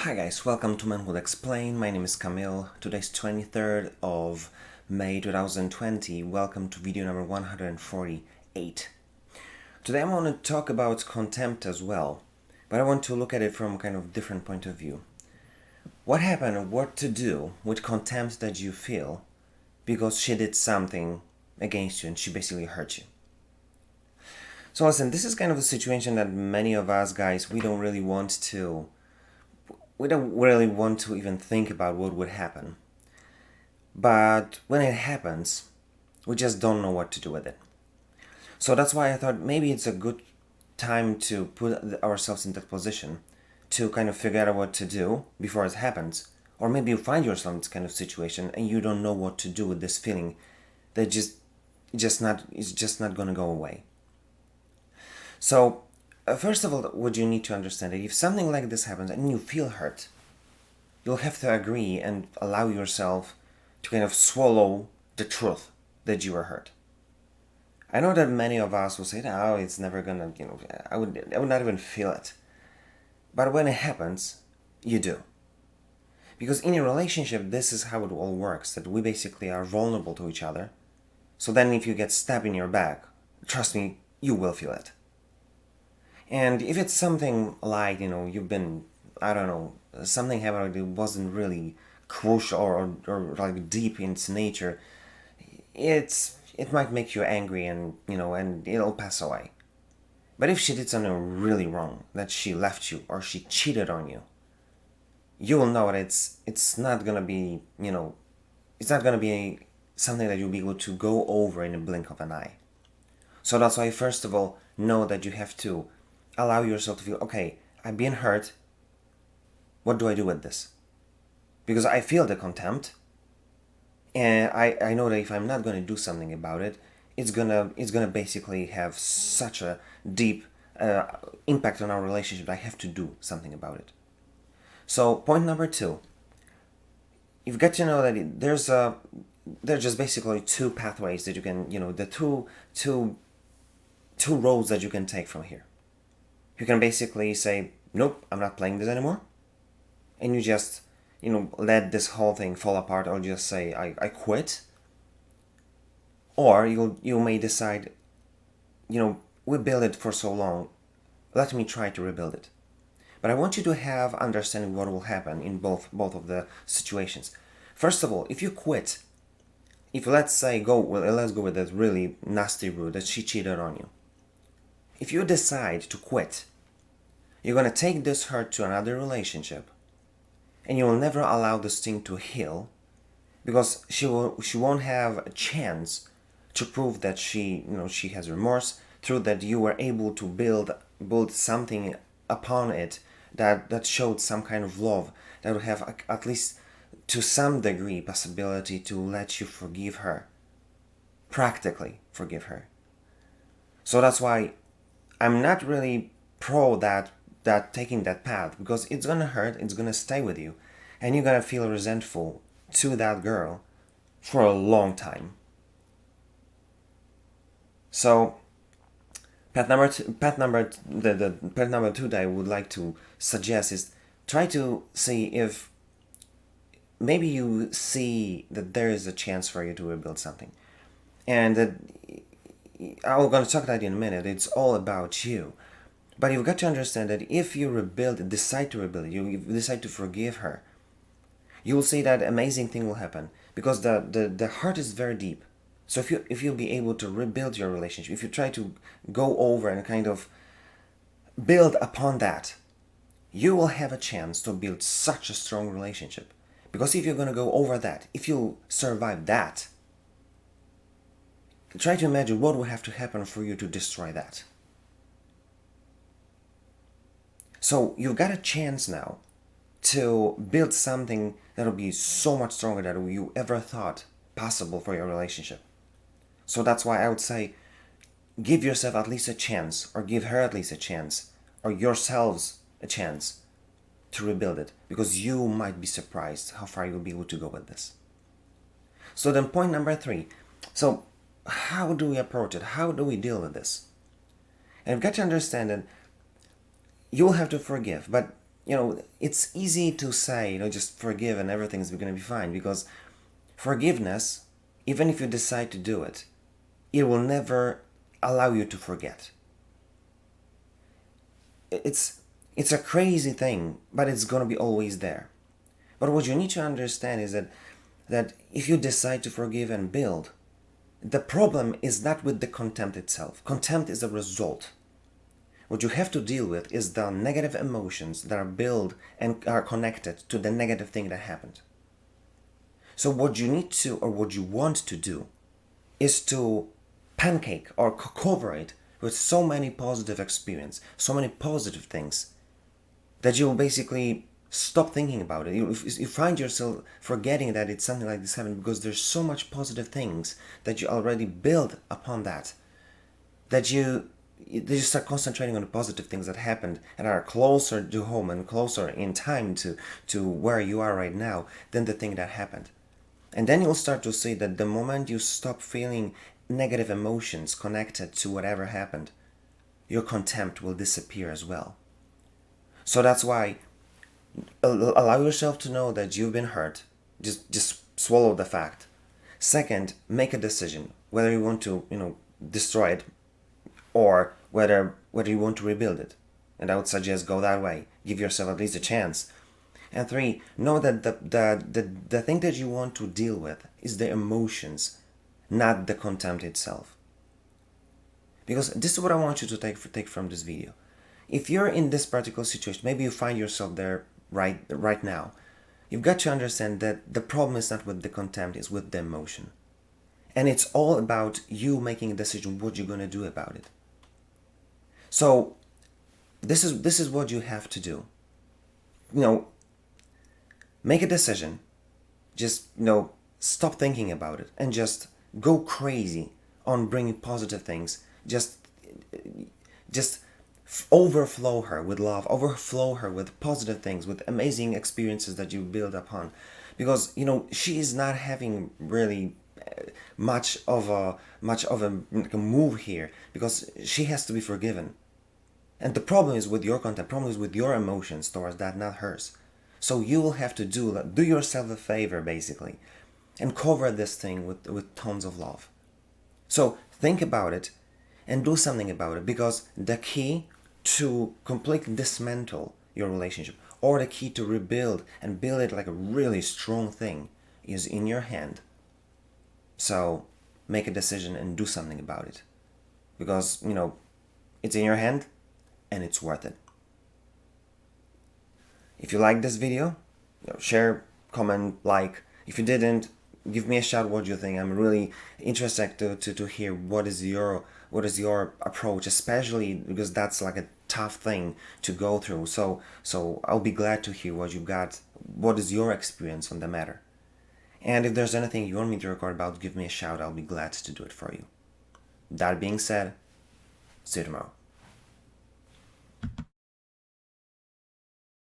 Hi guys, welcome to Manhood Explained. My name is Camille. Today's 23rd of May 2020. Welcome to video number 148. Today I want to talk about contempt as well, but I want to look at it from a kind of different point of view. What happened, what to do with contempt that you feel because she did something against you and she basically hurt you. So listen, this is kind of a situation that many of us guys, we don't really want to even think about what would happen. But when it happens, we just don't know what to do with it. So that's why I thought maybe it's a good time to put ourselves in that position to kind of figure out what to do before it happens. Or maybe you find yourself in this kind of situation and you don't know what to do with this feeling that it's just not going to go away. So first of all, what you need to understand is if something like this happens and you feel hurt, you'll have to agree and allow yourself to kind of swallow the truth that you were hurt. I know that many of us will say, "Oh, it's never gonna, I would not even feel it." But when it happens, you do. Because in a relationship, this is how it all works, that we basically are vulnerable to each other. So then if you get stabbed in your back, trust me, you will feel it. And if it's something like, you've been, I don't know, something happened that wasn't really crucial or like deep in its nature, it might make you angry and it'll pass away. But if she did something really wrong, that she left you or she cheated on you, you will know that it's not gonna be, it's not gonna be something that you'll be able to go over in a blink of an eye. So that's why, first of all, know that you have to allow yourself to feel, okay, I'm being hurt. What do I do with this? Because I feel the contempt, and I know that if I'm not going to do something about it, it's gonna basically have such a deep impact on our relationship that I have to do something about it. So point number 2, you've got to know that there's just basically two pathways that you can, the two roads that you can take from here. You can basically say, nope, I'm not playing this anymore. And you just, let this whole thing fall apart, or just say, I quit. Or you may decide, we built it for so long, let me try to rebuild it. But I want you to have understanding what will happen in both of the situations. First of all, if you quit, let's go with that really nasty route that she cheated on you. If you decide to quit, you're going to take this hurt to another relationship, and you will never allow this thing to heal, because she won't have a chance to prove that she has remorse, through that you were able to build something upon it that showed some kind of love, that would have at least to some degree possibility to let you forgive her, practically forgive her. So that's why I'm not really pro that taking that path, because it's gonna hurt, it's gonna stay with you, and you're gonna feel resentful to that girl for a long time. So path number two that I would like to suggest is try to see if maybe you see that there is a chance for you to rebuild something, and that I'm going to talk about that in a minute. It's all about you. But you've got to understand that if you decide to rebuild it, you decide to forgive her, you will see that amazing thing will happen, because the heart is very deep. So if you'll be able to rebuild your relationship, if you try to go over and kind of build upon that, you will have a chance to build such a strong relationship. Because if you're going to go over that, if you survive that, try to imagine what would have to happen for you to destroy that. So you've got a chance now to build something that will be so much stronger than you ever thought possible for your relationship. So that's why I would say, give yourself at least a chance, or give her at least a chance, or yourselves a chance to rebuild it, because you might be surprised how far you'll be able to go with this. So then point number 3. So how do we approach it? How do we deal with this? And you've got to understand that you'll have to forgive, but it's easy to say, just forgive and everything's going to be fine, because forgiveness, even if you decide to do it, it will never allow you to forget. It's a crazy thing, but it's going to be always there. But what you need to understand is that if you decide to forgive and build, the problem is not with the contempt itself. Contempt is a result. What you have to deal with is the negative emotions that are built and are connected to the negative thing that happened. So what you need to, or what you want to do, is to pancake or cover it with so many positive experience, so many positive things, that you'll basically stop thinking about it. You find yourself forgetting that it's something like this happened, because there's so much positive things that you already build upon that you start concentrating on the positive things that happened and are closer to home and closer in time to where you are right now than the thing that happened. And then you'll start to see that the moment you stop feeling negative emotions connected to whatever happened, your contempt will disappear as well. So that's why allow yourself to know that you've been hurt. Just swallow the fact. Second, make a decision whether you want to, destroy it, or whether you want to rebuild it. And I would suggest go that way. Give yourself at least a chance. And three, know that the thing that you want to deal with is the emotions, not the contempt itself. Because this is what I want you to take from this video. If you're in this particular situation, maybe you find yourself there right now, you've got to understand that the problem is not with the contempt, it's with the emotion. And it's all about you making a decision what you're going to do about it. So this is what you have to do. Make a decision. Just, stop thinking about it and just go crazy on bringing positive things. Just overflow her with love, overflow her with positive things, with amazing experiences that you build upon. Because, she is not having really much of a move here, because she has to be forgiven. And the problem is with your content, problem is with your emotions towards that, not hers. So you will have to do yourself a favor, basically, and cover this thing with tons of love. So think about it and do something about it, because the key to completely dismantle your relationship, or the key to rebuild and build it like a really strong thing, is in your hand. So make a decision and do something about it, because it's in your hand and it's worth it. If you liked this video, share, comment, like. If you didn't, give me a shout what you think. I'm really interested to hear what is your approach, especially because that's like a tough thing to go through. So I'll be glad to hear what you got. What is your experience on the matter? And if there's anything you want me to record about, give me a shout. I'll be glad to do it for you. That being said, see you tomorrow.